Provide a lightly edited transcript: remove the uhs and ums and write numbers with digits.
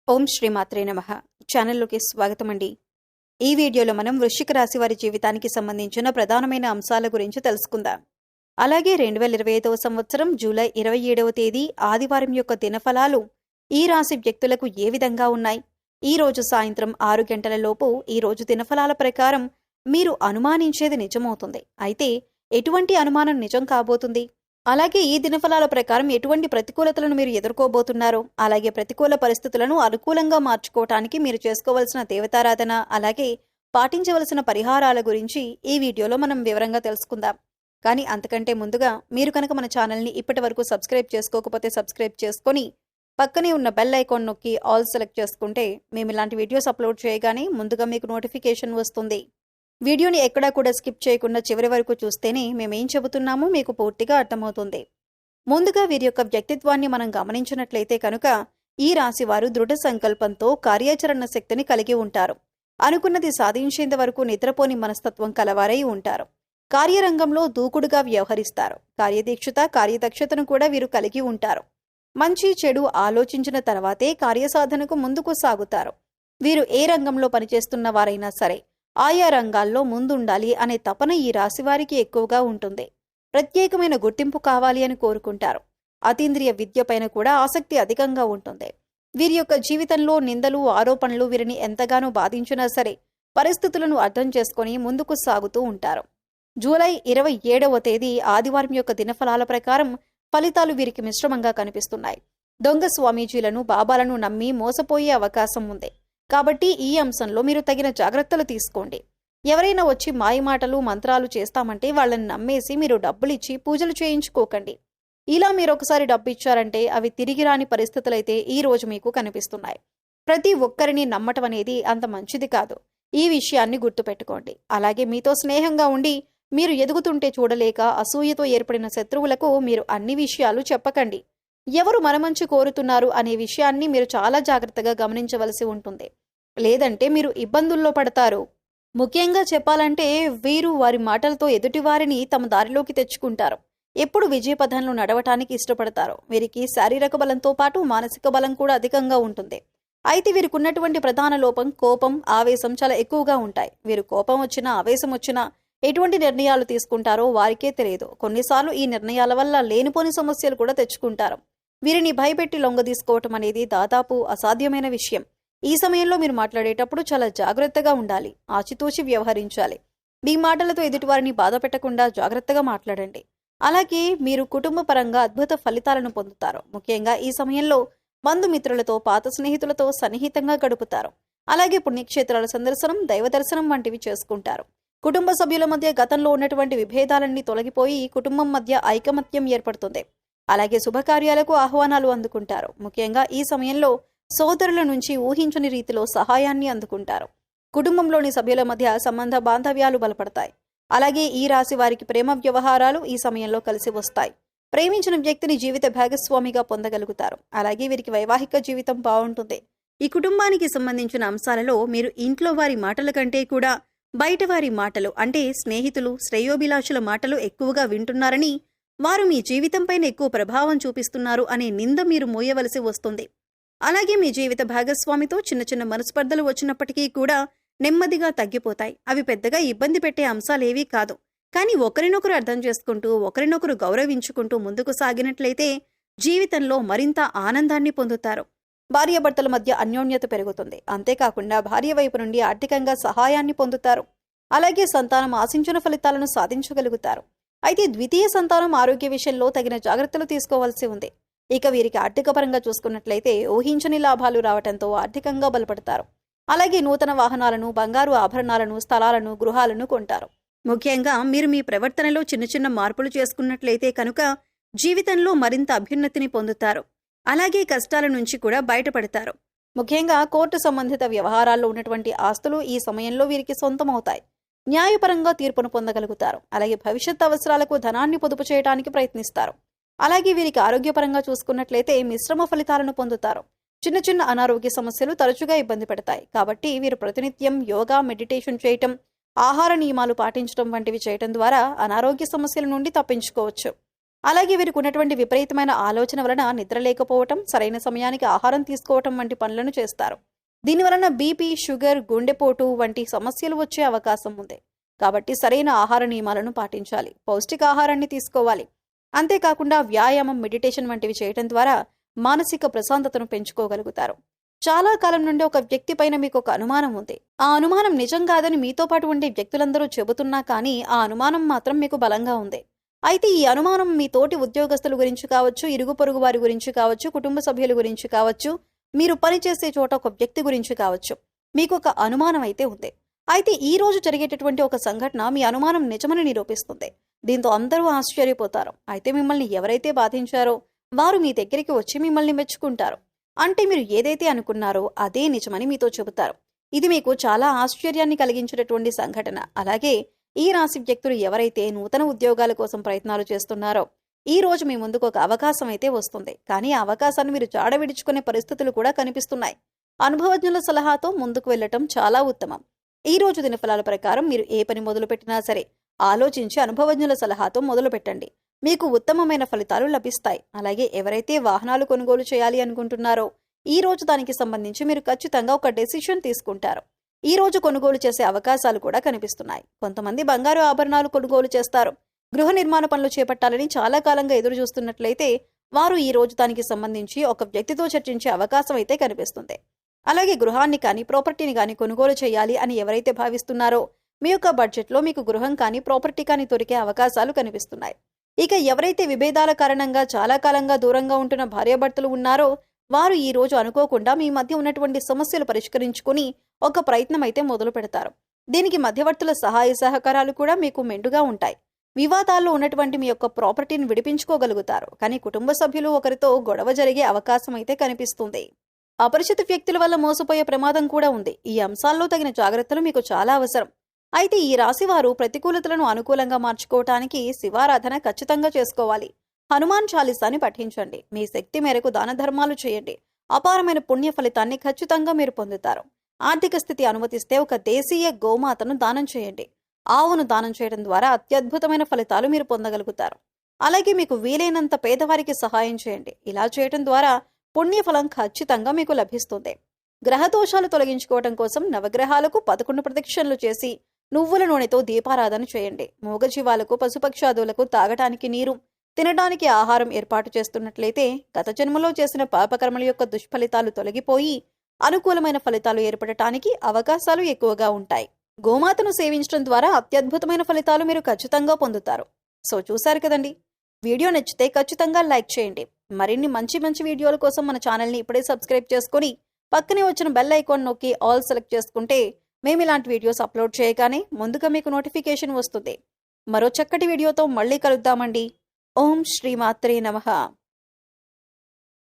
ఓం శ్రీ మాత్రే నమః. ఛానల్లోకి స్వాగతం అండి. ఈ వీడియోలో మనం వృశ్చిక రాశి వారి జీవితానికి సంబంధించిన ప్రధానమైన అంశాల గురించి తెలుసుకుందాం. అలాగే 2025వ సంవత్సరం జూలై 27వ తేదీ ఆదివారం యొక్క దినఫలాలు ఈ రాశి వ్యక్తులకు ఏ విధంగా ఉన్నాయి? ఈ రోజు సాయంత్రం 6 గంటల లోపు ఈ రోజు దినఫలాల ప్రకారం మీరు అనుమానించేది నిజమవుతుంది. అయితే ఎటువంటి అనుమానం నిజం కాబోతుంది? అలాగే ఈ దినఫలాల ప్రకారం ఎటువంటి ప్రతికూలతలను మీరు ఎదుర్కోబోతున్నారో, అలాగే ప్రతికూల పరిస్థితులను అనుకూలంగా మార్చుకోవటానికి మీరు చేసుకోవలసిన దేవతారాధన, అలాగే పాటించవలసిన పరిహారాల గురించి ఈ వీడియోలో మనం వివరంగా తెలుసుకుందాం. కానీ అంతకంటే ముందుగా మీరు కనుక మన ఛానల్ని ఇప్పటి వరకు సబ్స్క్రైబ్ చేసుకోకపోతే సబ్స్క్రైబ్ చేసుకొని పక్కనే ఉన్న బెల్ ఐకాన్ నొక్కి ఆల్ సెలెక్ట్ చేసుకుంటే మేము ఇలాంటి వీడియోస్ అప్లోడ్ చేయగానే ముందుగా మీకు నోటిఫికేషన్ వస్తుంది. వీడియోని ఎక్కడా కూడా స్కిప్ చేయకుండా చివరి వరకు చూస్తేనే మేమేం చెబుతున్నామో మీకు పూర్తిగా అర్థమవుతుంది. ముందుగా వీరి యొక్క వ్యక్తిత్వాన్ని మనం గమనించినట్లయితే కనుక ఈ రాశి వారు దృఢ సంకల్పంతో కార్యాచరణ శక్తిని కలిగి ఉంటారు. అనుకున్నది సాధించేంత వరకు నిద్రపోని మనస్తత్వం కలవారై ఉంటారు. కార్యరంగంలో దూకుడుగా వ్యవహరిస్తారు. కార్యదీక్షత, కార్యదక్షతను కూడా వీరు కలిగి ఉంటారు. మంచి చెడు ఆలోచించిన తర్వాతే కార్యసాధనకు ముందుకు సాగుతారు. వీరు ఏ రంగంలో పనిచేస్తున్న వారైనా సరే ఆయా రంగాల్లో ముందుండాలి అనే తపన ఈ రాశివారికి ఎక్కువగా ఉంటుంది. ప్రత్యేకమైన గుర్తింపు కావాలి అని కోరుకుంటారు. అతీంద్రియ విద్య పైన కూడా ఆసక్తి అధికంగా ఉంటుంది. వీరి యొక్క జీవితంలో నిందలు, ఆరోపణలు వీరిని ఎంతగానో బాధించినా సరే పరిస్థితులను అర్థం చేసుకుని ముందుకు సాగుతూ ఉంటారు. జూలై 27వ తేదీ ఆదివారం యొక్క దినఫలాల ప్రకారం ఫలితాలు వీరికి మిశ్రమంగా కనిపిస్తున్నాయి. దొంగ స్వామీజీలను, బాబాలను నమ్మి మోసపోయే అవకాశం ఉంది. కాబట్టి ఈ అంశంలో మీరు తగిన జాగ్రత్తలు తీసుకోండి. ఎవరైనా వచ్చి మాయమాటలు, మంత్రాలు చేస్తామంటే వాళ్ళని నమ్మేసి మీరు డబ్బులిచ్చి పూజలు చేయించుకోకండి. ఇలా మీరు ఒకసారి డబ్బు ఇచ్చారంటే అవి తిరిగి రాని పరిస్థితులైతే ఈ రోజు మీకు కనిపిస్తున్నాయి. ప్రతి ఒక్కరిని నమ్మటం అనేది అంత మంచిది కాదు. ఈ విషయాన్ని గుర్తుపెట్టుకోండి. అలాగే మీతో స్నేహంగా ఉండి మీరు ఎదుగుతుంటే చూడలేక అసూయతో ఏర్పడిన శత్రువులకు మీరు అన్ని విషయాలు చెప్పకండి. ఎవరు మన మంచి కోరుతున్నారు అనే విషయాన్ని మీరు చాలా జాగ్రత్తగా గమనించవలసి ఉంటుంది. లేదంటే మీరు ఇబ్బందుల్లో పడతారు. ముఖ్యంగా చెప్పాలంటే వీరు వారి మాటలతో ఎదుటివారిని తమ దారిలోకి తెచ్చుకుంటారు. ఎప్పుడు విజయపథంలో నడవటానికి ఇష్టపడతారు. వీరికి శారీరక బలంతో పాటు మానసిక బలం కూడా అధికంగా ఉంటుంది. అయితే వీరికి ఉన్నటువంటి ప్రధాన లోపం కోపం, ఆవేశం చాలా ఎక్కువగా ఉంటాయి. వీరు కోపం వచ్చినా, ఆవేశం వచ్చినా ఎటువంటి నిర్ణయాలు తీసుకుంటారో వారికే తెలియదు. కొన్నిసార్లు ఈ నిర్ణయాల వల్ల లేనిపోని సమస్యలు కూడా తెచ్చుకుంటారు. వీరిని భయపెట్టి లొంగదీసుకోవటం అనేది దాదాపు అసాధ్యమైన విషయం. ఈ సమయంలో మీరు మాట్లాడేటప్పుడు చాలా జాగ్రత్తగా ఉండాలి. ఆచితూచి వ్యవహరించాలి. మీ మాటలతో ఎదుటివారిని బాధ పెట్టకుండా జాగ్రత్తగా మాట్లాడండి. అలాగే మీరు కుటుంబ పరంగా అద్భుత ఫలితాలను పొందుతారు. ముఖ్యంగా ఈ సమయంలో బంధుమిత్రులతో, పాత స్నేహితులతో సన్నిహితంగా గడుపుతారు. అలాగే పుణ్యక్షేత్రాల సందర్శనం, దైవ దర్శనం వంటివి చేసుకుంటారు. కుటుంబ సభ్యుల మధ్య గతంలో ఉన్నటువంటి విభేదాలన్నీ తొలగిపోయి కుటుంబం మధ్య ఐకమత్యం ఏర్పడుతుంది. అలాగే శుభకార్యాలకు ఆహ్వానాలు అందుకుంటారు. ముఖ్యంగా ఈ సమయంలో సోదరుల నుంచి ఊహించని రీతిలో సహాయాన్ని అందుకుంటారు. కుటుంబంలోని సభ్యుల మధ్య సంబంధ బాంధవ్యాలు బలపడతాయి. అలాగే ఈ రాశి వారికి ప్రేమ వ్యవహారాలు ఈ సమయంలో కలిసి వస్తాయి. ప్రేమించిన వ్యక్తిని జీవిత భాగస్వామిగా పొందగలుగుతారు. అలాగే వీరికి వైవాహిక జీవితం బాగుంటుంది. ఈ కుటుంబానికి సంబంధించిన అంశాలలో మీరు ఇంట్లో వారి మాటల కంటే కూడా బయట వారి మాటలు, అంటే స్నేహితులు, శ్రేయోభిలాషుల మాటలు ఎక్కువగా వింటున్నారని, వారు మీ జీవితంపైన ఎక్కువ ప్రభావం చూపిస్తున్నారు అనే నింద మీరు మోయవలసి వస్తుంది. అలాగే మీ జీవిత భాగస్వామితో చిన్న చిన్న మనస్పర్ధలు వచ్చినప్పటికీ కూడా నెమ్మదిగా తగ్గిపోతాయి. అవి పెద్దగా ఇబ్బంది పెట్టే అంశాలేవీ కాదు. కానీ ఒకరినొకరు అర్థం చేసుకుంటూ, ఒకరినొకరు గౌరవించుకుంటూ ముందుకు సాగినట్లయితే జీవితంలో మరింత ఆనందాన్ని పొందుతారు. భార్యాభర్తల మధ్య అన్యోన్యత పెరుగుతుంది. అంతేకాకుండా భార్య వైపు నుండి ఆర్థికంగా సహాయాన్ని పొందుతారు. అలాగే సంతానం ఆశించిన ఫలితాలను సాధించగలుగుతారు. అయితే ద్వితీయ సంతానం ఆరోగ్య విషయంలో తగిన జాగ్రత్తలు తీసుకోవాల్సి ఉంది. ఇక వీరికి ఆర్థిక పరంగా చూసుకున్నట్లయితే ఊహించని లాభాలు రావడంతో ఆర్థికంగా బలపడతారు. అలాగే నూతన వాహనాలను, బంగారు ఆభరణాలను, స్థలాలను, గృహాలను కొంటారు. ముఖ్యంగా మీరు మీ ప్రవర్తనలో చిన్న చిన్న మార్పులు చేసుకున్నట్లయితే కనుక జీవితంలో మరింత అభ్యున్నతిని పొందుతారు. అలాగే కష్టాల నుంచి కూడా బయటపడతారు. ముఖ్యంగా కోర్టు సంబంధిత వ్యవహారాల్లో ఉన్నటువంటి ఆస్తులు ఈ సమయంలో వీరికి సొంతమవుతాయి. న్యాయపరంగా తీర్పును పొందగలుగుతారు. అలాగే భవిష్యత్ అవసరాలకు ధనాన్ని పొదుపు చేయడానికి ప్రయత్నిస్తారు. అలాగే వీరికి ఆరోగ్యపరంగా చూసుకున్నట్లయితే మిశ్రమ ఫలితాలను పొందుతారు. చిన్న చిన్న అనారోగ్య సమస్యలు తరచుగా ఇబ్బంది పెడతాయి. కాబట్టి వీరు ప్రతినిత్యం యోగా, మెడిటేషన్ చేయటం, ఆహార నియమాలు పాటించడం వంటివి చేయటం ద్వారా అనారోగ్య సమస్యల నుండి తప్పించుకోవచ్చు. అలాగే వీరికి ఉన్నటువంటి విపరీతమైన ఆలోచన వలన నిద్ర లేకపోవటం, సరైన సమయానికి ఆహారం తీసుకోవటం వంటి పనులను చేస్తారు. దీనివలన బీపీ, షుగర్, గుండెపోటు వంటి సమస్యలు వచ్చే అవకాశం ఉంది. కాబట్టి సరైన ఆహార నియమాలను పాటించాలి. పౌష్టికాహారాన్ని తీసుకోవాలి. అంతేకాకుండా వ్యాయామం, మెడిటేషన్ వంటివి చేయటం ద్వారా మానసిక ప్రశాంతతను పెంచుకోగలుగుతారు. చాలా కాలం నుండి ఒక వ్యక్తి పైన మీకు ఒక అనుమానం ఉంది. ఆ అనుమానం నిజం కాదని మీతో పాటు ఉండే వ్యక్తులందరూ చెబుతున్నా కానీ ఆ అనుమానం మాత్రం మీకు బలంగా ఉంది. అయితే ఈ అనుమానం మీ తోటి ఉద్యోగస్తుల గురించి కావచ్చు, ఇరుగు పొరుగు వారి గురించి కావచ్చు, కుటుంబ సభ్యుల గురించి కావచ్చు, మీరు పనిచేసే చోట ఒక వ్యక్తి గురించి కావచ్చు, మీకు ఒక అనుమానం అయితే ఉంది. అయితే ఈ రోజు జరిగేటటువంటి ఒక సంఘటన మీ అనుమానం నిజమని నిరూపిస్తుంది. దీంతో అందరూ ఆశ్చర్యపోతారు. అయితే మిమ్మల్ని ఎవరైతే బాధించారో వారు మీ దగ్గరికి వచ్చి మిమ్మల్ని మెచ్చుకుంటారు. అంటే మీరు ఏదైతే అనుకున్నారో అదే నిజమని మీతో చెబుతారు. ఇది మీకు చాలా ఆశ్చర్యాన్ని కలిగించేటటువంటి సంఘటన. అలాగే ఈ రాశి వ్యక్తులు ఎవరైతే నూతన ఉద్యోగాల కోసం ప్రయత్నాలు చేస్తున్నారో ఈ రోజు మీ ముందుకు ఒక అవకాశం అయితే వస్తుంది. కానీ ఆ అవకాశాన్ని మీరు జాడ విడుచుకునే పరిస్థితులు కూడా కనిపిస్తున్నాయి. అనుభవజ్ఞుల సలహాతో ముందుకు వెళ్లటం చాలా ఉత్తమం. ఈ రోజు దినఫలాల ప్రకారం మీరు ఏ పని మొదలు పెట్టినా సరే ఆలోచించి అనుభవజ్ఞుల సలహాతో మొదలు పెట్టండి. మీకు ఉత్తమమైన ఫలితాలు లభిస్తాయి. అలాగే ఎవరైతే వాహనాలు కొనుగోలు చేయాలి అనుకుంటున్నారో ఈ రోజు దానికి సంబంధించి మీరు ఖచ్చితంగా ఒక డెసిషన్ తీసుకుంటారు. ఈ రోజు కొనుగోలు చేసే అవకాశాలు కూడా కనిపిస్తున్నాయి. కొంతమంది బంగారు ఆభరణాలు కొనుగోలు చేస్తారు. గృహ నిర్మాణ పనులు చేపట్టాలని చాలా కాలంగా ఎదురు చూస్తున్నట్లయితే వారు ఈ రోజు దానికి సంబంధించి ఒక వ్యక్తితో చర్చించే అవకాశం అయితే కనిపిస్తుంది. అలాగే గృహాన్ని కానీ ప్రాపర్టీని కానీ కొనుగోలు చేయాలి అని ఎవరైతే భావిస్తున్నారో మీ యొక్క బడ్జెట్లో మీకు గృహం కానీ ప్రాపర్టీ కానీ దొరికే అవకాశాలు కనిపిస్తున్నాయి. ఇక ఎవరైతే విభేదాల కారణంగా చాలా కాలంగా దూరంగా ఉంటున్న భార్యాభర్తలు ఉన్నారో వారు ఈ రోజు అనుకోకుండా మీ మధ్య ఉన్నటువంటి సమస్యలు పరిష్కరించుకుని ఒక ప్రయత్నం అయితే మొదలు పెడతారు. దీనికి మధ్యవర్తుల సహాయ సహకారాలు కూడా మీకు మెండుగా ఉంటాయి. వివాదాల్లో ఉన్నటువంటి మీ యొక్క ప్రాపర్టీని విడిపించుకోగలుగుతారు. కానీ కుటుంబ సభ్యులు ఒకరితో గొడవ జరిగే అవకాశం అయితే కనిపిస్తుంది. అపరిచిత వ్యక్తుల వల్ల మోసపోయే ప్రమాదం కూడా ఉంది. ఈ అంశాల్లో తగిన జాగ్రత్తలు మీకు చాలా అవసరం. అయితే ఈ రాశి వారు ప్రతికూలతలను అనుకూలంగా మార్చుకోవటానికి శివారాధన ఖచ్చితంగా చేసుకోవాలి. హనుమాన్ చాలీసాని పఠించండి. మీ శక్తి మేరకు దాన ధర్మాలు చేయండి. అపారమైన పుణ్య ఫలితాన్ని ఖచ్చితంగా మీరు పొందుతారు. ఆర్థిక స్థితి అనుమతిస్తే ఒక దేశీయ గోమాతను దానం చేయండి. ఆవును దానం చేయడం ద్వారా అత్యద్భుతమైన ఫలితాలు మీరు పొందగలుగుతారు. అలాగే మీకు వీలైనంత పేదవారికి సహాయం చేయండి. ఇలా చేయడం ద్వారా పుణ్యఫలం ఖచ్చితంగా మీకు లభిస్తుంది. గ్రహదోషాలు తొలగించుకోవడం కోసం నవగ్రహాలకు 11 ప్రదక్షిణలు చేసి నువ్వుల నూనెతో దీపారాధన చేయండి. మూగజీవాలకు, పశుపక్షాదులకు తాగటానికి నీరు, తినడానికి ఆహారం ఏర్పాటు చేస్తున్నట్లయితే గత జన్మలో చేసిన పాపకర్మల యొక్క దుష్ఫలితాలు తొలగిపోయి అనుకూలమైన ఫలితాలు ఏర్పడటానికి అవకాశాలు ఎక్కువగా ఉంటాయి. గోమాతను సేవించడం ద్వారా అత్యద్భుతమైన ఫలితాలు మీరు ఖచ్చితంగా పొందుతారు. సో చూశారు కదండి. వీడియో నచ్చితే ఖచ్చితంగా లైక్ చేయండి. మరిన్ని మంచి వీడియోల కోసం మన ఛానల్ని ఇప్పుడే సబ్స్క్రైబ్ చేసుకుని పక్కనే వచ్చిన బెల్ ఐకాన్ నొక్కి ఆల్ సెలెక్ట్ చేసుకుంటే మేము ఇలాంటి వీడియోస్ అప్లోడ్ చేయగానే ముందుగా మీకు నోటిఫికేషన్ వస్తుంది. మరో చక్కటి వీడియోతో మళ్ళీ కలుద్దామండి. ఓం శ్రీమాత్రే నమః.